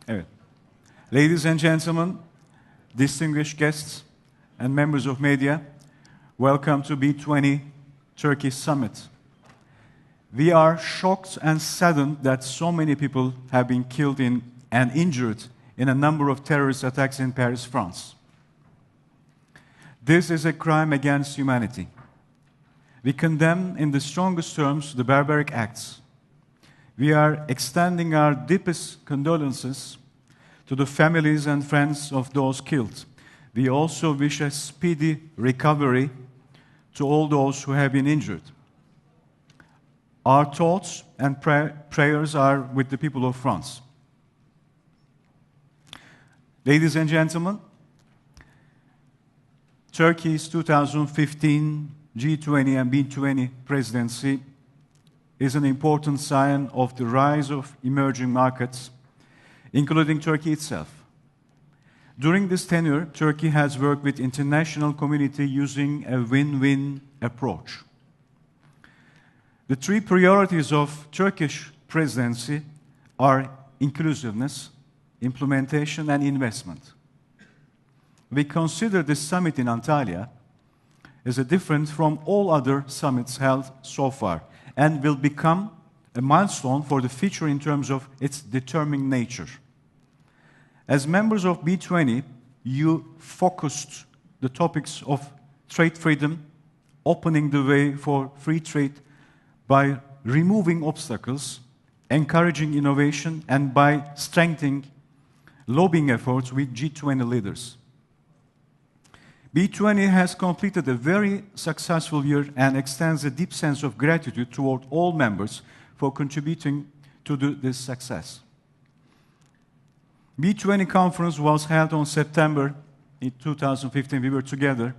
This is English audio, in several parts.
Evet. Ladies and gentlemen, distinguished guests and members of media, welcome to B20 Turkey Summit. We are shocked and saddened that so many people have been killed and injured in a number of terrorist attacks in Paris, France. This is a crime against humanity. We condemn in the strongest terms the barbaric acts. We are extending our deepest condolences to the families and friends of those killed. We also wish a speedy recovery to all those who have been injured. Our thoughts and prayers are with the people of France. Ladies and gentlemen, Turkey's 2015 G20 and B20 presidency is an important sign of the rise of emerging markets, including Turkey itself. During this tenure, Turkey has worked with the international community using a win-win approach. The three priorities of Turkish presidency are inclusiveness, implementation, and investment. We consider this summit in Antalya as different from all other summits held so far and will become a milestone for the future in terms of its determining nature. As members of B20, you focused the topics of trade freedom, opening the way for free trade by removing obstacles, encouraging innovation, and by strengthening lobbying efforts with G20 leaders. B20 has completed a very successful year and extends a deep sense of gratitude toward all members for contributing to this success. B20 conference was held on September in 2015. We were together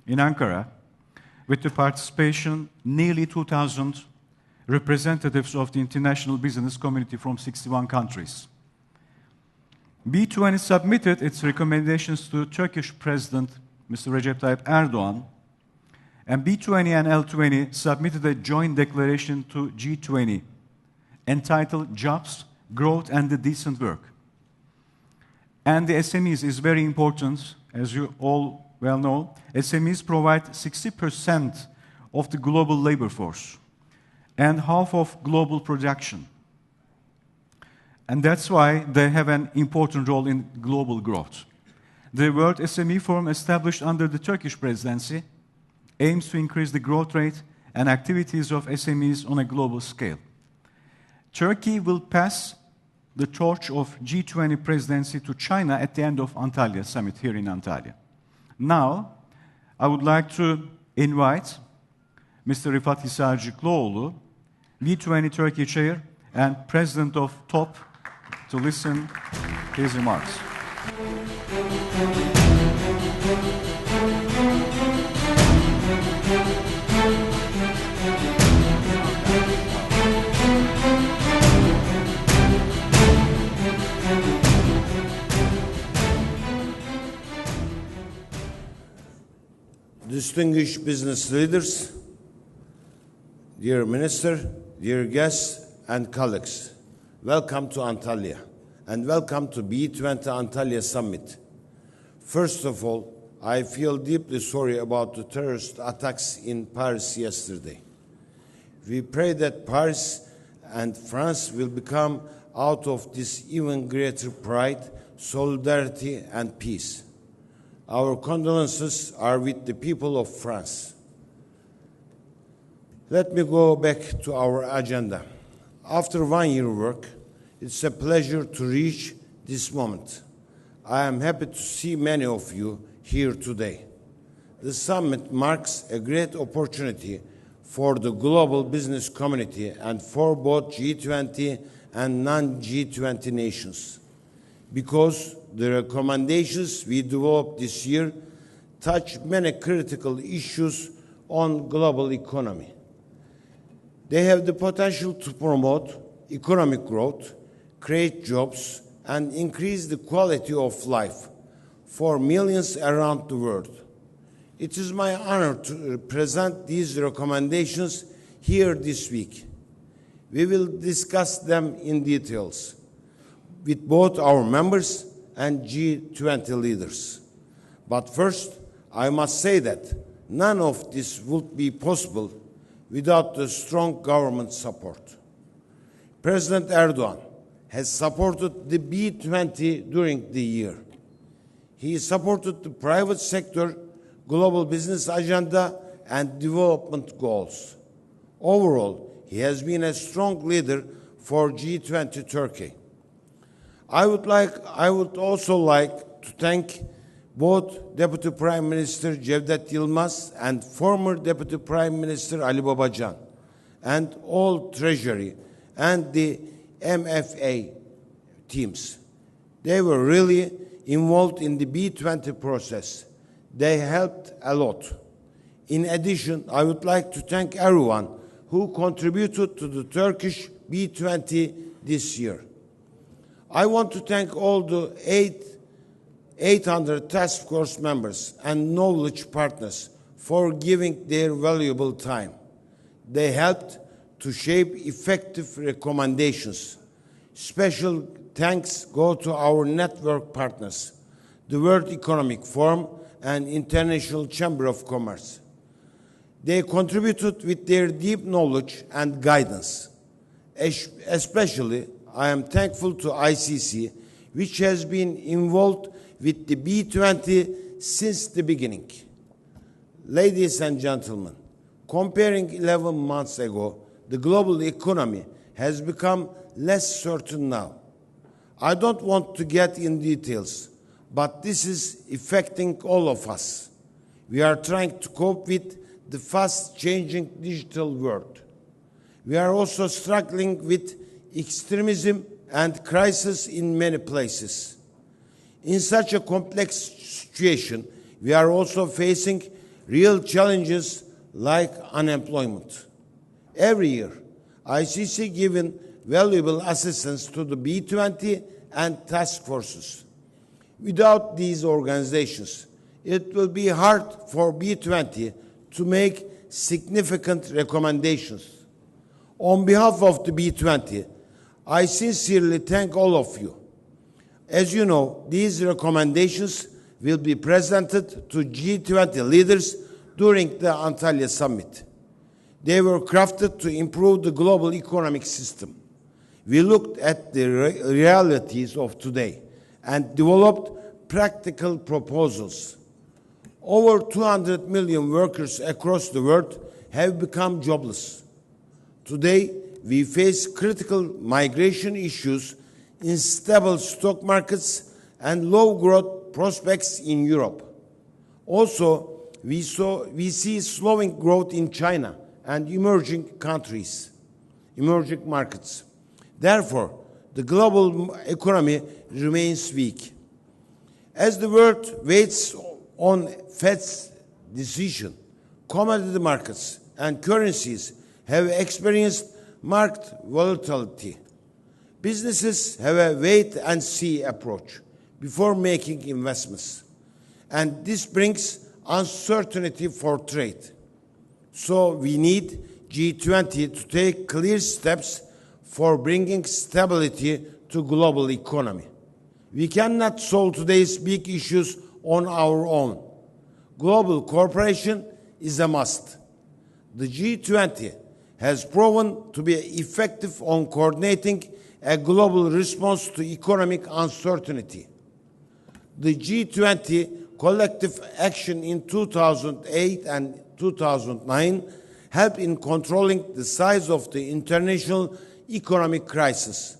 in Ankara with the participation nearly 2,000 representatives of the international business community from 61 countries. B20 submitted its recommendations to Turkish President Mr. Recep Tayyip Erdogan, and B20 and L20 submitted a joint declaration to G20 entitled Jobs, Growth and the Decent Work. And the SMEs is very important, as you all well know. SMEs provide 60% of the global labor force and half of global production. And that's why they have an important role in global growth. The World SME Forum, established under the Turkish presidency, aims to increase the growth rate and activities of SMEs on a global scale. Turkey will pass the torch of G20 presidency to China at the end of Antalya summit here in Antalya. Now, I would like to invite Mr. Rifat Hisarcıklıoğlu, B20 Turkey Chair and President of TOBB, to listen to his remarks. Distinguished business leaders, dear Minister, dear guests and colleagues, welcome to Antalya and welcome to B20 Antalya Summit. First of all, I feel deeply sorry about the terrorist attacks in Paris yesterday. We pray that Paris and France will come out of this even greater pride, solidarity and peace. Our condolences are with the people of France. Let me go back to our agenda. After 1 year work, it's a pleasure to reach this moment. I am happy to see many of you here today. The summit marks a great opportunity for the global business community and for both G20 and non-G20 nations, because the recommendations we developed this year touch many critical issues on global economy. They have the potential to promote economic growth, create jobs, and increase the quality of life for millions around the world. It is my honor to present these recommendations here this week. We will discuss them in details. with both our members and G20 leaders. But first, I must say that none of this would be possible without the strong government support. President Erdogan has supported the B20 during the year. He supported the private sector, global business agenda, and development goals. Overall, he has been a strong leader for G20 Turkey. I would also like to thank both Deputy Prime Minister Cevdet Yılmaz and former Deputy Prime Minister Ali Babacan, and all Treasury and the MFA teams. They were really involved in the B20 process. They helped a lot. In addition, I would like to thank everyone who contributed to the Turkish B20 this year. I want to thank all the 800 task force members and knowledge partners for giving their valuable time. They helped to shape effective recommendations. Special thanks go to our network partners, the World Economic Forum and International Chamber of Commerce. They contributed with their deep knowledge and guidance. Especially, I am thankful to ICC, which has been involved with the B20 since the beginning. Ladies and gentlemen, comparing 11 months ago, the global economy has become less certain now. I don't want to get in details, but this is affecting all of us. We are trying to cope with the fast-changing digital world. We are also struggling with extremism and crisis in many places. In such a complex situation, we are also facing real challenges like unemployment. Every year, ICC gives valuable assistance to the B20 and task forces. Without these organizations, it will be hard for B20 to make significant recommendations. On behalf of the B20, I sincerely thank all of you. As you know, these recommendations will be presented to G20 leaders during the Antalya summit. They were crafted to improve the global economic system. We looked at the realities of today and developed practical proposals. Over 200 million workers across the world have become jobless. Today, we face critical migration issues, unstable stock markets, and low growth prospects in Europe. Also, we see slowing growth in China and emerging markets. Therefore, the global economy remains weak. As the world waits on Fed's decision, commodity markets and currencies have experienced marked volatility. Businesses have a wait-and-see approach before making investments, and this brings uncertainty for trade. So we need G20 to take clear steps for bringing stability to global economy. We cannot solve today's big issues on our own. Global cooperation is a must. The G20 has proven to be effective on coordinating a global response to economic uncertainty. The G20 collective action in 2008 and 2009 helped in controlling the size of the international economic crisis.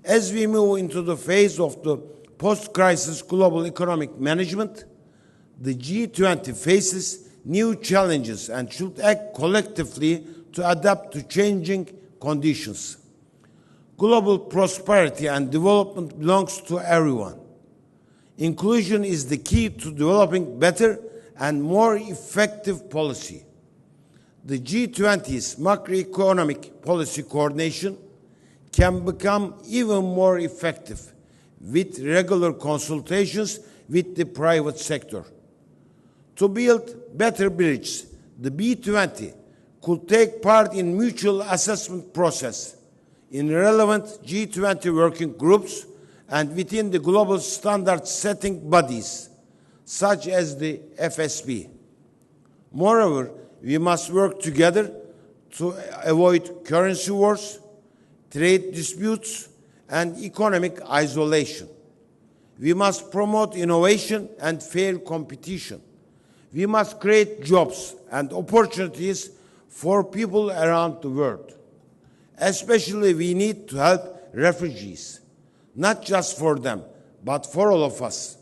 As we move into the phase of the post-crisis global economic management, the G20 faces new challenges and should act collectively to adapt to changing conditions. Global prosperity and development belongs to everyone. Inclusion is the key to developing better and more effective policy. The G20's macroeconomic policy coordination can become even more effective with regular consultations with the private sector. To build better bridges, the B20 could take part in mutual assessment process in relevant G20 working groups and within the global standard-setting bodies, such as the FSB. Moreover, we must work together to avoid currency wars, trade disputes, and economic isolation. We must promote innovation and fair competition. We must create jobs and opportunities for people around the world. Especially, we need to help refugees, not just for them, but for all of us.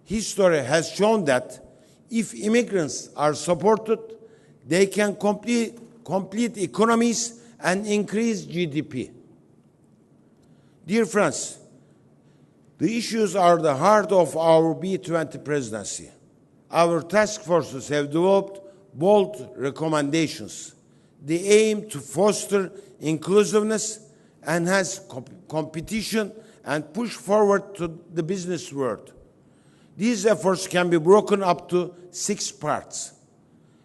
History has shown that if immigrants are supported, they can complete economies and increase GDP. Dear friends, the issues are the heart of our B20 presidency. Our task forces have developed bold recommendations. They aim to foster inclusiveness, enhance competition, and push forward to the business world. These efforts can be broken up to 6 parts.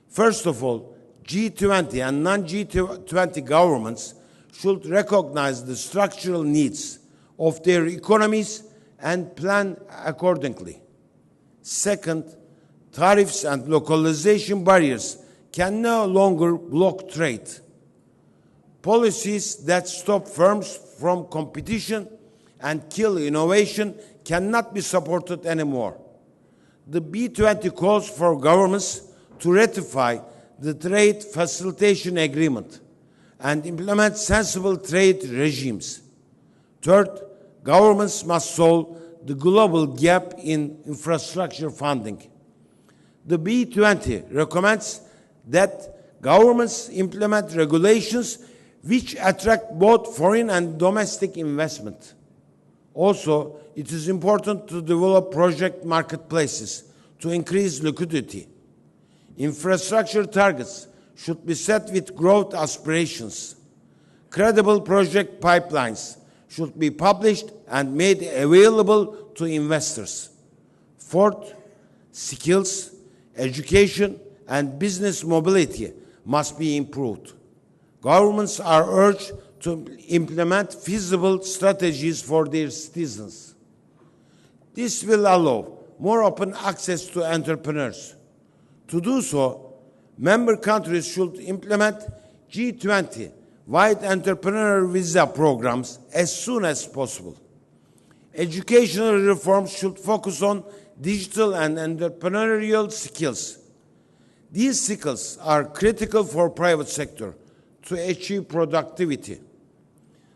First of all, G20 and non-G20 governments should recognize the structural needs of their economies and plan accordingly. Second, tariffs and localization barriers can no longer block trade. Policies that stop firms from competition and kill innovation cannot be supported anymore. The B20 calls for governments to ratify the Trade Facilitation Agreement and implement sensible trade regimes. Third, governments must solve the global gap in infrastructure funding. The B20 recommends that governments implement regulations which attract both foreign and domestic investment. Also, it is important to develop project marketplaces to increase liquidity. Infrastructure targets should be set with growth aspirations. Credible project pipelines should be published and made available to investors. Fourth, skills, education, and business mobility must be improved. Governments are urged to implement feasible strategies for their citizens. This will allow more open access to entrepreneurs. To do so, member countries should implement G20-wide entrepreneur visa programs as soon as possible. Educational reforms should focus on digital and entrepreneurial skills. These skills are critical for private sector to achieve productivity.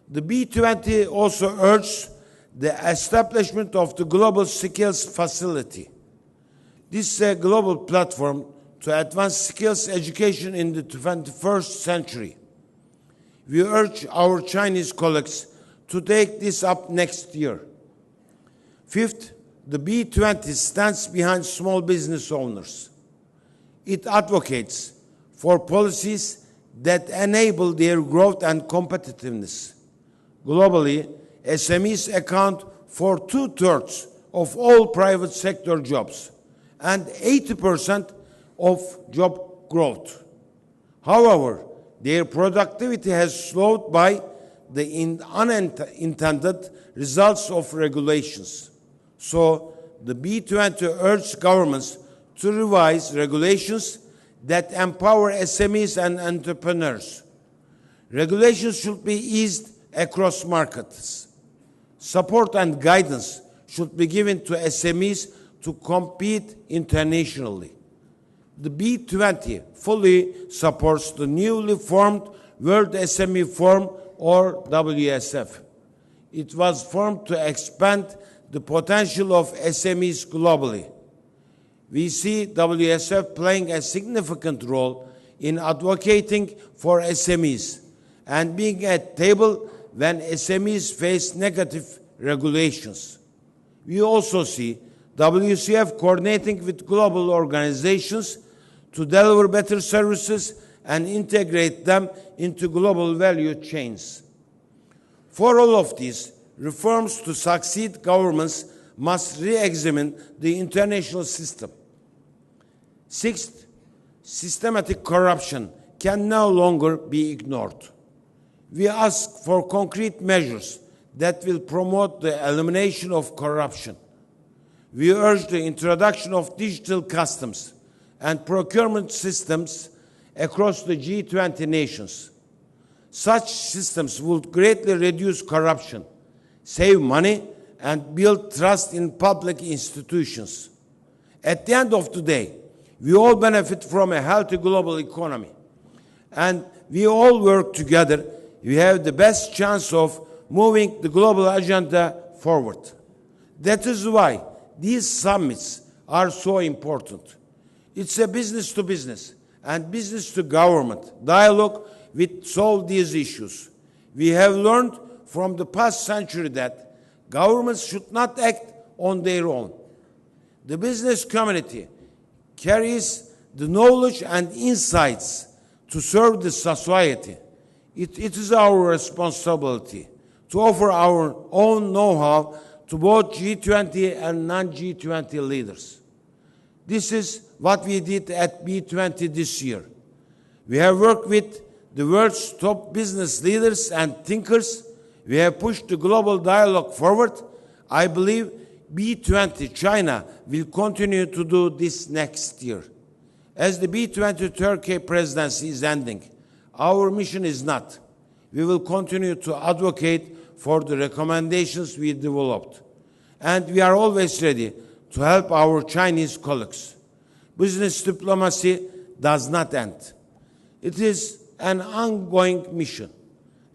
The B20 also urged the establishment of the Global Skills Facility. This is a global platform to advance skills education in the 21st century. We urge our Chinese colleagues to take this up next year. Fifth, the B20 stands behind small business owners. It advocates for policies that enable their growth and competitiveness. Globally, SMEs account for 2/3 of all private sector jobs and 80% of job growth. However, their productivity has slowed by the unintended results of regulations. So, the B20 urges governments to revise regulations that empower SMEs and entrepreneurs. Regulations should be eased across markets. Support and guidance should be given to SMEs to compete internationally. The B20 fully supports the newly formed World SME Forum, or WSF. It was formed to expand the potential of SMEs globally. We see WSF playing a significant role in advocating for SMEs and being at the table when SMEs face negative regulations. We also see WCF coordinating with global organizations to deliver better services and integrate them into global value chains. For all of these reforms to succeed, governments must re-examine the international system. Sixth, systematic corruption can no longer be ignored. We ask for concrete measures that will promote the elimination of corruption. We urge the introduction of digital customs and procurement systems across the G20 nations. Such systems would greatly reduce corruption, save money, and build trust in public institutions. At the end of the day, we all benefit from a healthy global economy. And we all work together, we have the best chance of moving the global agenda forward. That is why these summits are so important. It's a business to business and business to government dialogue which solve these issues. We have learned from the past century that governments should not act on their own. The business community carries the knowledge and insights to serve the society. It is our responsibility to offer our own know-how to both G20 and non-G20 leaders. This is what we did at B20 this year. We have worked with the world's top business leaders and thinkers. We have pushed the global dialogue forward. I believe B20 China will continue to do this next year. As the B20 Turkey presidency is ending, our mission is not. We will continue to advocate for the recommendations we developed. And we are always ready to help our Chinese colleagues. Business diplomacy does not end. It is an ongoing mission,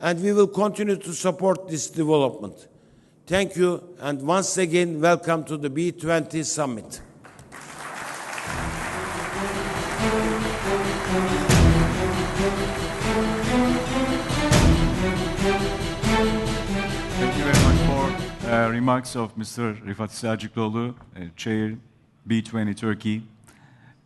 and we will continue to support this development. Thank you, and once again, welcome to the B20 Summit. Thank you very much for remarks of Mr. Rifat Hisarcıklıoğlu, Chair B20 Turkey.